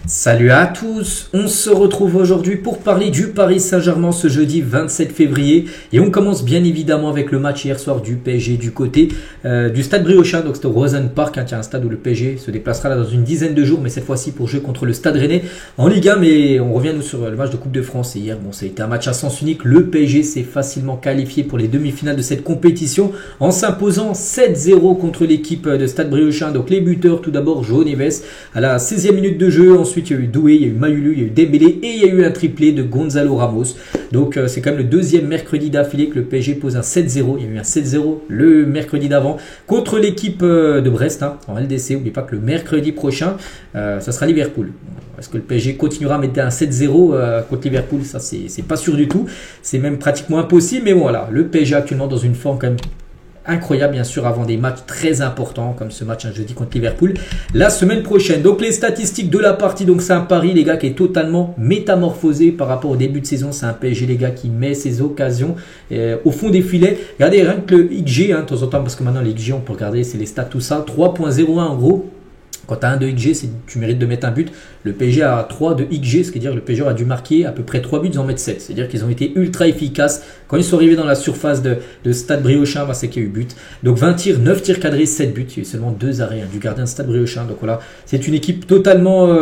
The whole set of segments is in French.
Salut à tous, on se retrouve aujourd'hui pour parler du Paris Saint-Germain ce jeudi 27 février et on commence bien évidemment avec le match hier soir du PSG du côté du stade Briochin, donc c'était au Rosen Park, un stade où le PSG se déplacera là dans une dizaine de jours, mais cette fois-ci pour jouer contre le Stade Rennais en Ligue 1. Mais on revient nous sur le match de Coupe de France et hier, ça a été un match à sens unique. Le PSG s'est facilement qualifié pour les demi-finales de cette compétition en s'imposant 7-0 contre l'équipe de stade Briochin. Donc les buteurs, tout d'abord João Neves à la 16e minute de jeu, ensuite il y a eu Doué, il y a eu Mayulu, il y a eu Dembélé et il y a eu un triplé de Gonzalo Ramos. Donc c'est quand même le deuxième mercredi d'affilée que le PSG pose un 7-0. Il y a eu un 7-0 le mercredi d'avant contre l'équipe de Brest en LDC. N'oubliez pas que le mercredi prochain, ça sera Liverpool. Est-ce que le PSG continuera à mettre un 7-0 contre Liverpool? Ça, c'est pas sûr du tout. C'est même pratiquement impossible. Mais bon, voilà, le PSG actuellement dans une forme quand même incroyable, bien sûr, avant des matchs très importants comme ce match un jeudi contre Liverpool la semaine prochaine. Donc les statistiques de la partie, donc c'est un pari les gars qui est totalement métamorphosé par rapport au début de saison. C'est un PSG les gars qui met ses occasions au fond des filets. Regardez rien que le XG de temps en temps, parce que maintenant les XG on peut regarder, c'est les stats tout ça, 3.01 en gros. Quand tu as 1 de XG, tu mérites de mettre un but. Le PSG a 3 de XG, ce qui veut dire que le PSG a dû marquer à peu près 3 buts, ils en mettent 7. C'est-à-dire qu'ils ont été ultra efficaces. Quand ils sont arrivés dans la surface de Stade Briochin, c'est qu'il y a eu but. Donc 20 tirs, 9 tirs cadrés, 7 buts. Il y a eu seulement 2 arrêts du gardien de Stade Briochin. Donc voilà, c'est une équipe totalement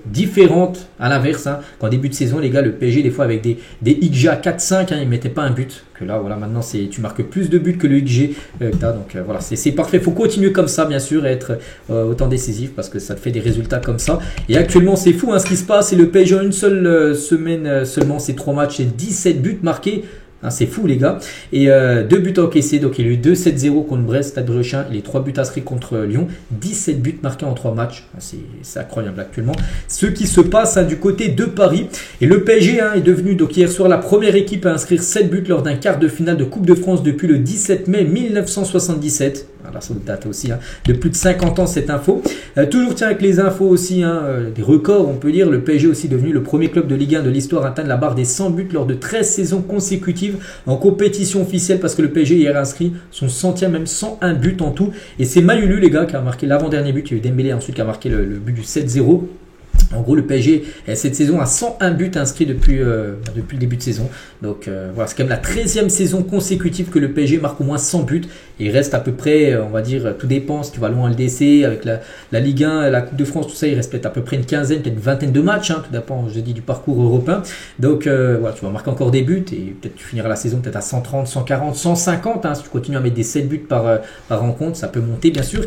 différente à l'inverse. Qu'en début de saison, les gars, le PSG, des fois avec des XG à 4-5, ils ne mettaient pas un but. Que là, voilà, maintenant, tu marques plus de buts que le XG que tu as. Donc voilà, c'est parfait. Il faut continuer comme ça, bien sûr, et être autant décisif parce que ça te fait des résultats comme ça. Et actuellement, c'est fou ce qui se passe. Et le PSG, en une seule semaine seulement, ces 3 matchs, c'est 17 buts marqués. C'est fou les gars. Et 2 buts encaissés. Donc il y a eu 2-7-0 contre Brest, Stade Briochin, et les 3 buts inscrits contre Lyon. 17 buts marqués en 3 matchs. C'est incroyable actuellement. Ce qui se passe du côté de Paris. Et le PSG est devenu donc hier soir la première équipe à inscrire 7 buts lors d'un quart de finale de Coupe de France depuis le 17 mai 1977. Voilà, ça date aussi de plus de 50 ans cette info. Toujours avec les infos aussi, des records on peut dire. Le PSG est aussi devenu le premier club de Ligue 1 de l'histoire à atteindre la barre des 100 buts lors de 13 saisons consécutives en compétition officielle, parce que le PSG hier a inscrit son 100e, même 101 buts en tout. Et c'est Mayulu les gars qui a marqué l'avant-dernier but. Il y a eu Dembélé ensuite qui a marqué le but du 7-0. En gros, le PSG, cette saison, a 101 buts inscrits depuis le début de saison. Donc voilà, c'est quand même la 13e saison consécutive que le PSG marque au moins 100 buts. Et il reste à peu près, on va dire, tout dépend, si tu vas loin en LDC, avec la Ligue 1, la Coupe de France, tout ça, il reste peut-être à peu près une quinzaine, peut-être une vingtaine de matchs, tout dépend, je dis, du parcours européen. Donc voilà, tu vas marquer encore des buts et peut-être tu finiras la saison peut-être à 130, 140, 150. Si tu continues à mettre des 7 buts par rencontre, ça peut monter bien sûr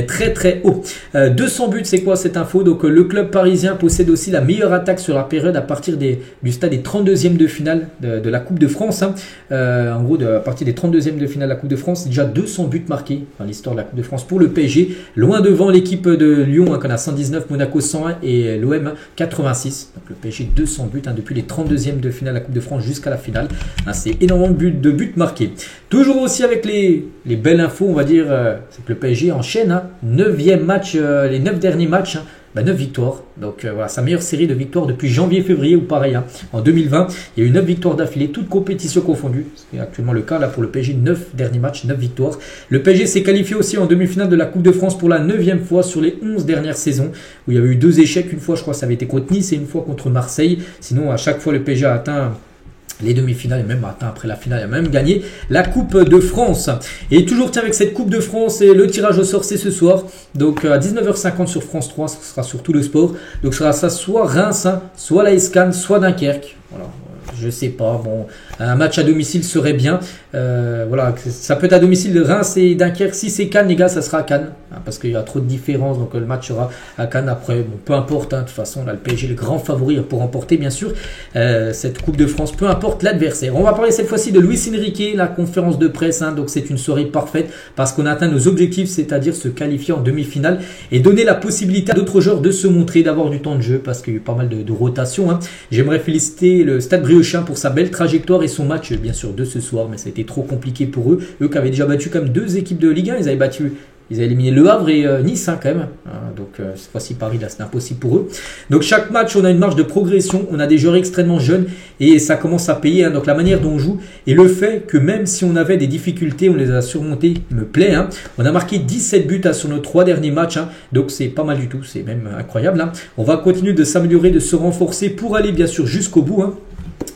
très très haut. 200 buts, c'est quoi cette info? Donc le club parisien possède aussi la meilleure attaque sur la période à partir du stade des 32e de finale de la Coupe de France. En gros, à partir des 32e de finale de la Coupe de France, c'est déjà 200 buts marqués dans l'histoire de la Coupe de France pour le PSG. Loin devant l'équipe de Lyon, qu'on a 119, Monaco 101 et l'OM 86. Donc le PSG 200 buts depuis les 32e de finale de la Coupe de France jusqu'à la finale. C'est énormément de buts marqués. Toujours aussi avec les belles infos, on va dire, c'est que le PSG enchaîne 9e match, les 9 derniers matchs. 9 victoires, donc voilà, sa meilleure série de victoires depuis janvier-février ou pareil. En 2020, il y a eu 9 victoires d'affilée, toutes compétitions confondues. C'est actuellement le cas là pour le PSG, 9 derniers matchs, 9 victoires. Le PSG s'est qualifié aussi en demi-finale de la Coupe de France pour la 9e fois sur les 11 dernières saisons, où il y avait eu 2 échecs. Une fois, je crois, ça avait été contre Nice et une fois contre Marseille. Sinon, à chaque fois, le PSG a atteint les demi-finales et même après la finale, il a même gagné la Coupe de France. Et toujours avec cette Coupe de France, et le tirage au sort c'est ce soir. Donc à 19h50 sur France 3, ce sera sur tout le sport. Donc ce sera ça, soit Reims, soit l'AS Cannes, soit Dunkerque. Voilà. Je sais pas, un match à domicile serait bien. Voilà, ça peut être à domicile de Reims et Dunkerque. Si c'est Cannes, les gars, ça sera à Cannes, parce qu'il y a trop de différences. Donc le match sera à Cannes. Après, peu importe. De toute façon, là, le PSG est le grand favori pour remporter, bien sûr, cette Coupe de France. Peu importe l'adversaire. On va parler cette fois-ci de Luis Enrique, la conférence de presse. Donc c'est une soirée parfaite parce qu'on a atteint nos objectifs, c'est-à-dire se qualifier en demi-finale et donner la possibilité à d'autres joueurs de se montrer, d'avoir du temps de jeu, parce qu'il y a eu pas mal de rotation. J'aimerais féliciter le Stade Briochin pour sa belle trajectoire et son match bien sûr de ce soir, mais ça a été trop compliqué pour eux qui avaient déjà battu comme 2 équipes de Ligue 1. Ils avaient battu Ils ont éliminé Le Havre et Nice quand même. Donc cette fois-ci Paris, là c'est impossible pour eux. Donc chaque match on a une marge de progression, on a des joueurs extrêmement jeunes et ça commence à payer. Donc la manière dont on joue et le fait que même si on avait des difficultés, on les a surmontées me plaît. On a marqué 17 buts sur nos 3 derniers matchs. Donc c'est pas mal du tout, c'est même incroyable. On va continuer de s'améliorer, de se renforcer pour aller bien sûr jusqu'au bout.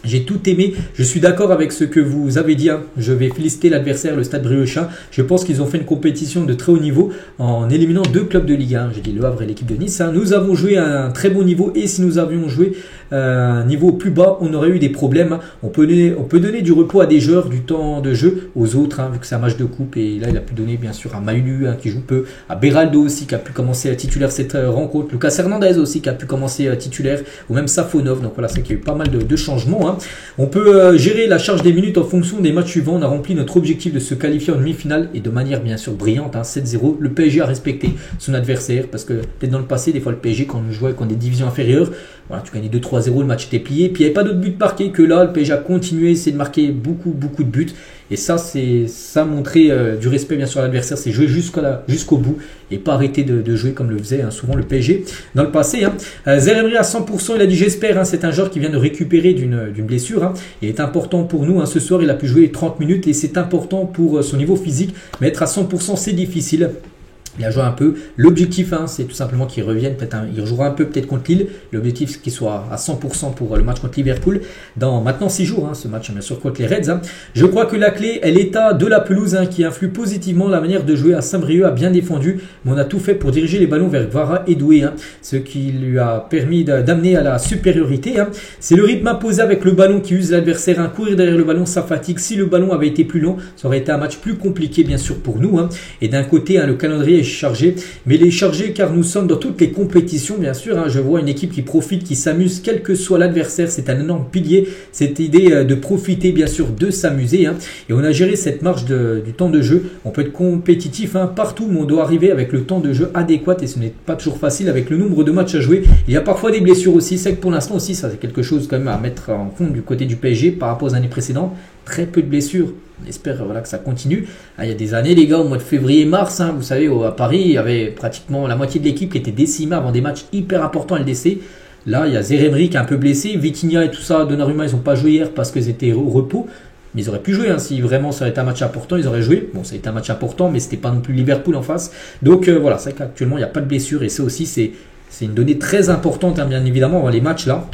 J'ai tout aimé, je suis d'accord avec ce que vous avez dit, je vais féliciter l'adversaire, le Stade Briochin. Je pense qu'ils ont fait une compétition de très haut niveau en éliminant 2 clubs de Ligue 1, j'ai dit Le Havre et l'équipe de Nice. Nous avons joué à un très bon niveau et si nous avions joué à un niveau plus bas, on aurait eu des problèmes. On peut donner du repos à des joueurs, du temps de jeu aux autres, vu que c'est un match de coupe et là il a pu donner bien sûr à Maulu qui joue peu, à Beraldo aussi qui a pu commencer à titulaire cette rencontre, Lucas Hernandez aussi qui a pu commencer à titulaire, ou même Safonov, donc voilà, c'est qu'il y a eu pas mal de changements. On peut gérer la charge des minutes en fonction des matchs suivants. On a rempli notre objectif de se qualifier en demi-finale et de manière bien sûr brillante, 7-0. Le PSG a respecté son adversaire parce que peut-être dans le passé, des fois le PSG quand on jouait contre des divisions inférieures, voilà, tu gagnais 2-3-0, le match était plié. Puis il n'y avait pas d'autres buts marqués que là. Le PSG a continué, essayer de marquer beaucoup de buts. Et ça, c'est ça montrer du respect bien sûr à l'adversaire, c'est jouer jusqu'au bout et pas arrêter de jouer comme le faisait souvent le PSG dans le passé. Zaïre Emery à 100%, il a dit j'espère, c'est un joueur qui vient de récupérer d'une blessure. Il est important pour nous, ce soir il a pu jouer 30 minutes et c'est important pour son niveau physique, mais être à 100% c'est difficile. Il a joué un peu. L'objectif, c'est tout simplement qu'il revienne. Il jouera un peu peut-être contre Lille. L'objectif, c'est qu'il soit à 100% pour le match contre Liverpool. Dans maintenant 6 jours, ce match bien sûr contre les Reds. Je crois que la clé est l'état de la pelouse qui influe positivement la manière de jouer. À Saint-Brieuc a bien défendu, mais on a tout fait pour diriger les ballons vers Vara et Doué, ce qui lui a permis d'amener à la supériorité. C'est le rythme imposé avec le ballon qui use l'adversaire. Courir derrière le ballon, ça fatigue. Si le ballon avait été plus long, ça aurait été un match plus compliqué bien sûr pour nous. Et d'un côté, le calendrier est chargé, mais il est chargé car nous sommes dans toutes les compétitions bien sûr. Je vois une équipe qui profite, qui s'amuse quel que soit l'adversaire, c'est un énorme pilier cette idée de profiter bien sûr, de s'amuser, et on a géré cette marge du temps de jeu. On peut être compétitif partout, mais on doit arriver avec le temps de jeu adéquat et ce n'est pas toujours facile avec le nombre de matchs à jouer. Il y a parfois des blessures aussi, c'est que pour l'instant aussi ça c'est quelque chose quand même à mettre en compte du côté du PSG par rapport aux années précédentes. Très peu de blessures. On espère que ça continue. Il y a des années, les gars, au mois de février-mars, vous savez, à Paris, il y avait pratiquement la moitié de l'équipe qui était décimée avant des matchs hyper importants à LDC. Là, il y a Zaïre Emery qui est un peu blessé. Vitinha et tout ça, Donnarumma, ils n'ont pas joué hier parce qu'ils étaient au repos. Mais ils auraient pu jouer, si vraiment ça aurait été un match important, ils auraient joué. Bon, ça a été un match important, mais c'était pas non plus Liverpool en face. Donc voilà, c'est vrai qu'actuellement, il n'y a pas de blessure. Et ça aussi, c'est une donnée très importante, bien évidemment, les matchs là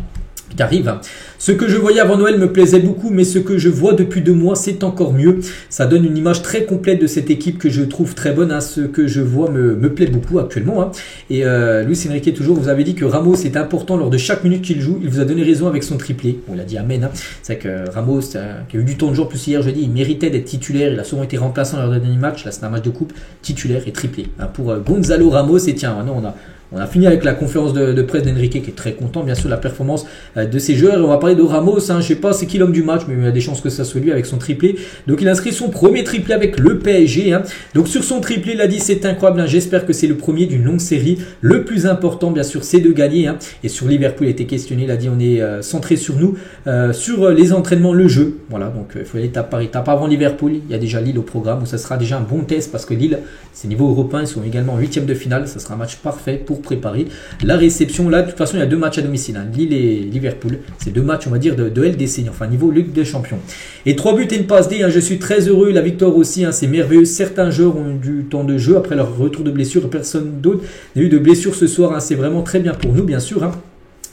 qui arrivent. Ce que je voyais avant Noël me plaisait beaucoup, mais ce que je vois depuis 2 mois, c'est encore mieux. Ça donne une image très complète de cette équipe que je trouve très bonne. Ce que je vois me plaît beaucoup actuellement. Et Luis Enrique, toujours, vous avez dit que Ramos est important lors de chaque minute qu'il joue. Il vous a donné raison avec son triplé. On l'a dit amen. C'est vrai que Ramos, qui a eu du temps de jour, plus hier jeudi, il méritait d'être titulaire. Il a souvent été remplaçant lors de dernier match. Là, c'est un match de coupe titulaire et triplé pour Gonzalo Ramos. Et tiens, maintenant on a fini avec la conférence de presse d'Enrique qui est très content bien sûr de la performance de ses joueurs. Et on va parler de Ramos, je sais pas c'est qui l'homme du match, mais il y a des chances que ça soit lui avec son triplé. Donc il inscrit son premier triplé avec le PSG. Donc sur son triplé, il a dit c'est incroyable, j'espère que c'est le premier d'une longue série. Le plus important bien sûr c'est de gagner. Et sur Liverpool il a été questionné, il a dit on est centré sur nous, sur les entraînements, le jeu. Voilà, donc il faut aller étape par étape. Avant Liverpool, il y a déjà Lille au programme où ça sera déjà un bon test parce que Lille c'est niveau européen, ils sont également en 8e de finale, ça sera un match parfait pour préparer la réception. Là de toute façon il y a 2 matchs à domicile, Lille et Liverpool, c'est 2 matchs on va dire de LDC, enfin niveau Ligue des Champions. Et 3 buts et une passe D, je suis très heureux, la victoire aussi, c'est merveilleux. Certains joueurs ont eu du temps de jeu après leur retour de blessure, personne d'autre n'a eu de blessure ce soir, c'est vraiment très bien pour nous bien sûr.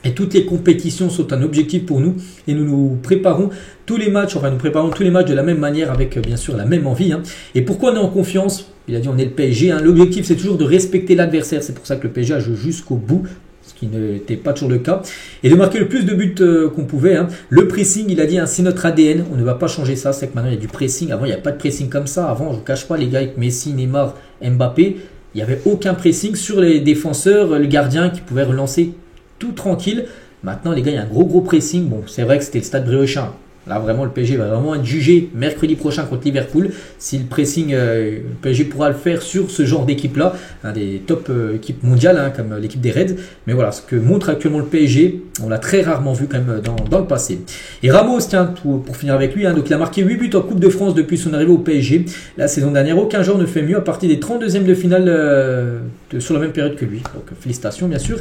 Et toutes les compétitions sont un objectif pour nous et nous préparons tous les matchs, de la même manière avec bien sûr la même envie. Et pourquoi on est en confiance? Il a dit on est le PSG. L'objectif c'est toujours de respecter l'adversaire. C'est pour ça que le PSG a joué jusqu'au bout, ce qui n'était pas toujours le cas. Et de marquer le plus de buts qu'on pouvait. Le pressing, il a dit c'est notre ADN. On ne va pas changer ça. C'est que maintenant il y a du pressing. Avant il n'y a pas de pressing comme ça. Avant je ne vous cache pas les gars avec Messi, Neymar, Mbappé. Il n'y avait aucun pressing sur les défenseurs, le gardien qui pouvait relancer tout tranquille. Maintenant les gars il y a un gros pressing. Bon c'est vrai que c'était le Stade Briochin. Là, vraiment, le PSG va vraiment être jugé mercredi prochain contre Liverpool. Si le pressing, le PSG pourra le faire sur ce genre d'équipe-là, des top équipes mondiales, comme l'équipe des Reds. Mais voilà, ce que montre actuellement le PSG, on l'a très rarement vu quand même dans le passé. Et Ramos, tiens, pour finir avec lui, donc il a marqué 8 buts en Coupe de France depuis son arrivée au PSG. La saison dernière, aucun joueur ne fait mieux à partir des 32e de finale sur la même période que lui. Donc félicitations bien sûr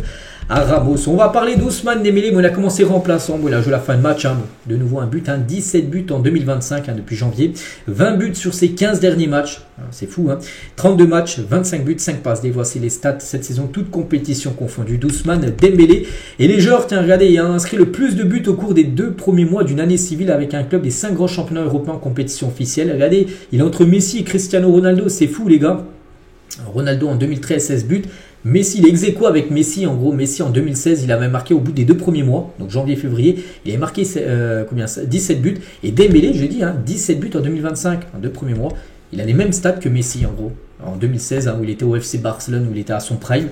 à Ramos. On va parler d'Ousmane Dembélé, mais il a commencé remplaçant. Bon, il a joué la fin de match, de nouveau un but, 17 buts en 2025 depuis janvier. 20 buts sur ses 15 derniers matchs. C'est fou, 32 matchs, 25 buts, 5 passes. Voici les stats cette saison, toutes compétitions confondues d'Ousmane Dembélé. Et les joueurs, tiens, regardez, il a inscrit le plus de buts au cours des 2 premiers mois d'une année civile avec un club des 5 grands championnats européens en compétition officielle. Regardez, il est entre Messi et Cristiano Ronaldo, c'est fou les gars. Ronaldo en 2013, 16 buts. Messi, il est ex-aequo avec Messi. En gros, Messi en 2016, il avait marqué au bout des 2 premiers mois, donc janvier-février, il avait marqué 17 buts. Et Dembélé, je dis, 17 buts en 2025, en 2 premiers mois. Il a les mêmes stats que Messi en gros. En 2016, où il était au FC Barcelone, où il était à son prime.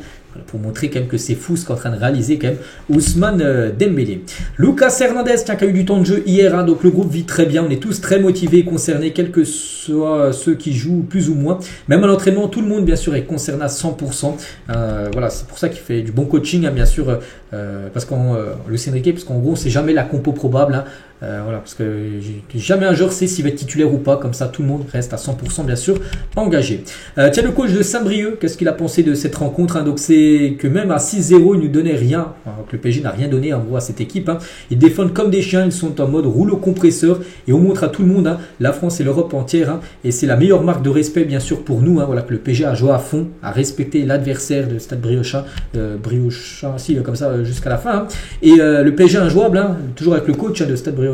Pour montrer quand même que c'est fou ce qu'est en train de réaliser quand même Ousmane Dembélé. Lucas Hernandez, tiens, qui a eu du temps de jeu hier, donc le groupe vit très bien, on est tous très motivés et concernés, quels que soient ceux qui jouent plus ou moins. Même à l'entraînement, tout le monde bien sûr est concerné à 100%. Voilà, c'est pour ça qu'il fait du bon coaching, bien sûr, parce qu'en Luis Enrique, parce qu'en gros, c'est jamais la compo probable. Voilà, parce que jamais un joueur sait s'il va être titulaire ou pas, comme ça tout le monde reste à 100% bien sûr engagé. Tiens, le coach de Saint-Brieuc, qu'est-ce qu'il a pensé de cette rencontre, donc c'est que même à 6-0 il ne donnait rien, que le PSG n'a rien donné en gros à cette équipe, ils défendent comme des chiens, ils sont en mode rouleau compresseur et on montre à tout le monde, la France et l'Europe entière, et c'est la meilleure marque de respect bien sûr pour nous, voilà, que le PSG a joué à fond, a respecté l'adversaire de Stade Briochin, comme ça jusqu'à la fin, et le PSG injouable, toujours avec le coach de Stade Brieux,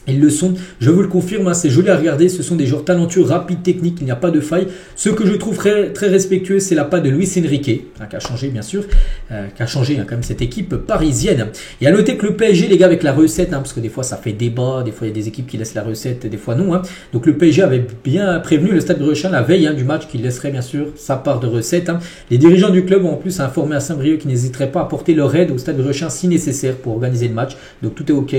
ils le sont, je vous le confirme, c'est joli à regarder, ce sont des joueurs talentueux, rapides, techniques, il n'y a pas de faille. Ce que je trouve très, très respectueux, c'est la patte de Luis Enrique, qui a changé bien sûr, qui a changé quand même cette équipe parisienne. Et à noter que le PSG, les gars, avec la recette, parce que des fois ça fait débat, des fois il y a des équipes qui laissent la recette, des fois non. Donc le PSG avait bien prévenu le Stade Briochin la veille du match qu'il laisserait bien sûr sa part de recette. Les dirigeants du club ont en plus informé à Saint-Brieuc qu'ils n'hésiteraient pas à apporter leur aide au Stade Briochin si nécessaire pour organiser le match. Donc tout est ok,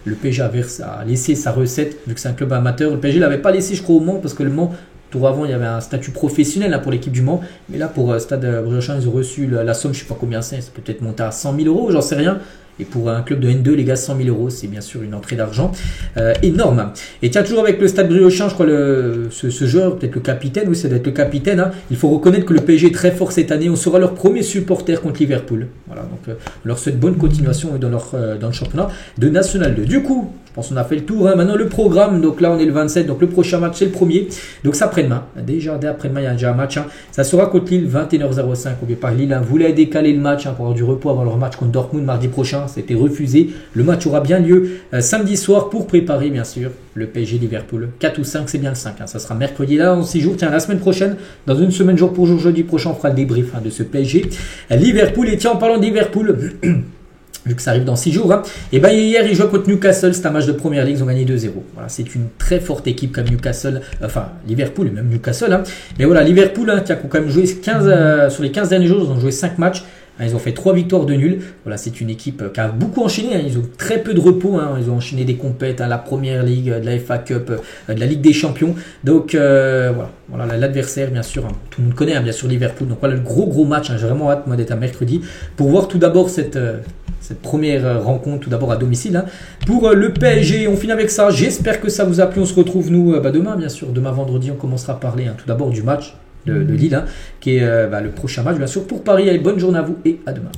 le PSG a laissé sa recette, vu que c'est un club amateur. Le PSG l'avait pas laissé, je crois, au Mans, parce que le Mans, tour avant, il y avait un statut professionnel pour l'équipe du Mans. Mais là, pour Stade Briochin, ils ont reçu la somme, je sais pas combien c'est, ça peut peut-être monter à 100 000 €, j'en sais rien. Et pour un club de N2, les gars, 100 000 €, c'est bien sûr une entrée d'argent énorme. Et tiens, toujours avec le Stade Briochin, je crois, ce joueur, peut-être le capitaine, oui, ça doit être le capitaine. Il faut reconnaître que le PSG est très fort cette année. On sera leur premier supporter contre Liverpool. Voilà, donc on leur souhaite bonne continuation dans le championnat de National 2. Du coup, je pense qu'on a fait le tour. Maintenant, le programme, donc là, on est le 27, donc le prochain match, c'est le premier. Donc, c'est après-demain. Déjà, dès après-demain, il y a déjà un match. Ça sera contre Lille, 21h05. N'oubliez pas, Lille voulait décaler le match pour avoir du repos avant leur match contre Dortmund mardi prochain. C'était refusé. Le match aura bien lieu samedi soir pour préparer, bien sûr, le PSG Liverpool. 4 ou 5, c'est bien le 5. Ça sera mercredi, là, en 6 jours. Tiens, la semaine prochaine, dans une semaine, jour pour jour, jeudi prochain, on fera le débrief de ce PSG Liverpool. Et tiens, en parlant de Liverpool, vu que ça arrive dans 6 jours, et bien hier ils jouaient contre Newcastle, c'est un match de première ligue, ils ont gagné 2-0. Voilà, c'est une très forte équipe comme Newcastle, enfin Liverpool et même Newcastle. Mais voilà, Liverpool, qui a quand même joué 15, sur les 15 derniers jours, ils ont joué 5 matchs. Ils ont fait 3 victoires de nul. Voilà, c'est une équipe qui a beaucoup enchaîné. Ils ont très peu de repos. Ils ont enchaîné des compètes, la Première Ligue, de la FA Cup, de la Ligue des Champions. Donc voilà, l'adversaire, bien sûr, tout le monde connaît, bien sûr, Liverpool. Donc voilà, le gros match. J'ai vraiment hâte, moi, d'être à mercredi pour voir tout d'abord cette première rencontre, tout d'abord à domicile. Pour le PSG, on finit avec ça. J'espère que ça vous a plu. On se retrouve, nous, demain, bien sûr. Demain, vendredi, on commencera à parler tout d'abord du match de Lille, qui est le prochain match, bien sûr, pour Paris. Allez, bonne journée à vous et à demain.